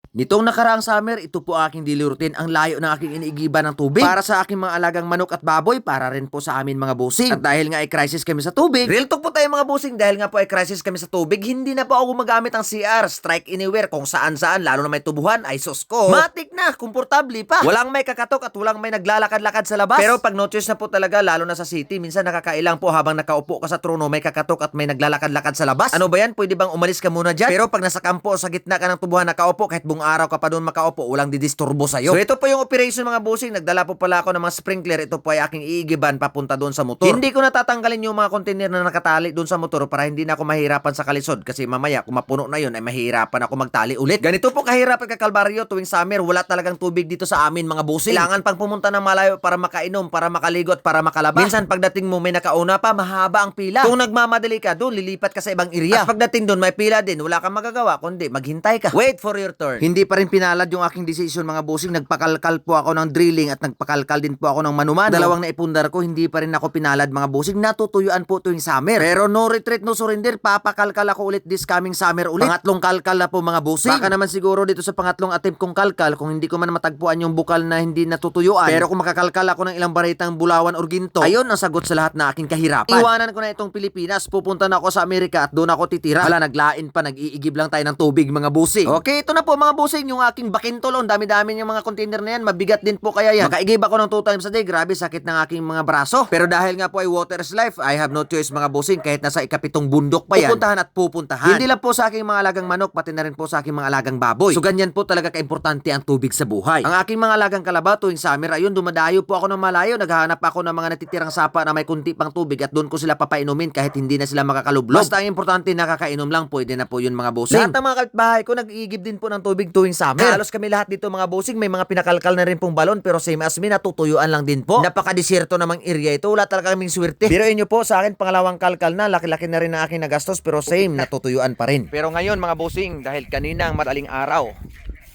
Nitong nakaraang summer, ito po aking daily routine. Ang layo ng aking iniigiban ng tubig para sa aking mga alagang manok at baboy, para rin po sa amin mga busing. At dahil nga ay crisis kami sa tubig, real talk po tayo mga busing, dahil nga po ay crisis kami sa tubig, hindi na po ako gumagamit ng CR, strike anywhere, kung saan-saan, lalo na may tubuhan, ay sus ko. Matik na, komportable pa. Walang may kakatok at walang may naglalakad-lakad sa labas. Pero pag no choice na po talaga, lalo na sa city, minsan nakakailang po habang nakaupo ka sa trono, may kakatok at may naglalakad-lakad sa labas. Ano ba yan? Pwede bang umalis ka muna dyan? Pero pag nasa kampo, sa gitna ka ng tubuhan nakaupo, kahit buong araw ka pa doon makaupo, walang didisturbo sa'yo. So ito po yung operation mga busing. Nagdala po pala ako ng mga sprinkler. Ito po ay aking iigiban papunta doon sa motor. Hindi ko natatanggalin yung mga container na nakatali doon sa motor para hindi na ako mahirapan sa kalisod, kasi mamaya kung mapuno na yun ay mahirapan ako magtali ulit. Ganito po kahirap at kakalbaryo tuwing summer. Wala talagang tubig dito sa amin mga busing. Kailangan pang pumunta ng malayo para makainom, para makaligo at para makalaba. Minsan pagdating mo may nakauna pa, mahaba ang pila. Kung nagmamadali ka doon, lilipat ka sa ibang area. At pagdating doon may pila din, wala kang magagawa kundi maghintay ka. Wait for your turn. Hindi pa rin pinalad yung aking decision mga busing. Nagpakalkal po ako ng drilling at nagpakalkal din po ako ng manumano. Dalawang naipundar ko, hindi pa rin ako pinalad mga busing. Natutuyuan po tuwing summer. Pero no retreat, no surrender. Papakalkal ako ulit this coming summer ulit. Pangatlong kalkal na po mga busing. Baka naman siguro dito sa pangatlong attempt kong kalkal, kung hindi ko man matagpuan yung bukal na hindi natutuyuan. Pero kung makakalkal ako ng ilang baritang bulawan or ginto, ayun ang sagot sa lahat na aking kahirapan. Iwanan ko na itong Pilipinas. Pupunta na ako sa Amerika at doon ako titira. Hala, naglain pa, nag-iigib lang tayo ng tubig mga busing. Okay, ito na po mga busing, yung aking bakintolon. Dami-dami yung mga container na yan. Mabigat din po kaya yan. Makaigib ako ng 2 times a day. Grabe, sakit ng aking mga braso. Pero dahil nga po ay water is life, I have no choice mga busing. Kahit nasa ikapitong bundok pa yan, pupuntahan at pupuntahan. Hindi lang po sa aking mga alagang manok, pati na rin po sa aking mga alagang baboy. So ganyan po talaga kaimportante ang tubig sa buhay. Ang aking mga alagang kalabaw tuwing summer, ayun, dumadayo po ako ng malayo. Naghahanap ako ng mga natitirang sapa na may kunti pang tubig at doon ko sila papainumin kahit hindi na sila makakalublob. Basta ang importante nakakainom lang, pwede na po yun mga busing. Lahat ng mga kapitbahay ko nag-iigib din po ng tubig tuwing summer. Halos kami lahat dito mga busing, may mga pinakalkal na rin pong balon, pero same as me, natutuyuan lang din po. Napaka-desierto namang area ito, wala talaga kaming swerte. Pero inyo po, sa akin pangalawang kalkal na, laki-laki na rin ang aking nagastos, pero same, natutuyuan pa rin. Pero ngayon mga busing, dahil kanina ang madaling araw,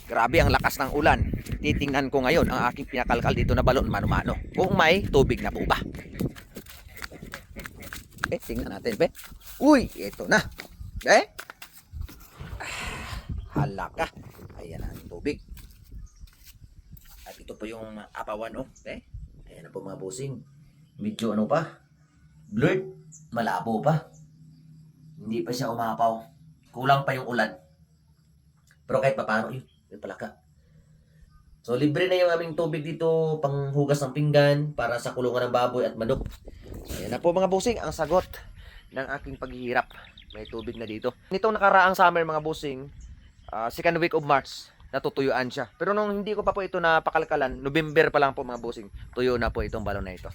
grabe ang lakas ng ulan, titingnan ko ngayon ang aking pinakalkal dito na balon mano-mano, kung may tubig na po ba. Tingnan natin, be. Uy, ito na. Halaka. Ayan ang tubig. At ito po yung apawan, oh. Ayan na po mga busing. Medyo ano pa, blurred, malabo pa. Hindi pa siya umapaw. Kulang pa yung ulan. Pero kahit papaano, yun pala ka. So libre na yung aming tubig dito, panghugas ng pinggan, para sa kulungan ng baboy at manok. So ayan na po mga busing, ang sagot ng aking paghihirap. May tubig na dito. Nitong nakaraang summer mga busing, second week of March, natutuyuan siya. Pero nung hindi ko pa po ito napakalkalan, November pa lang po mga busing, tuyo na po itong balon na ito.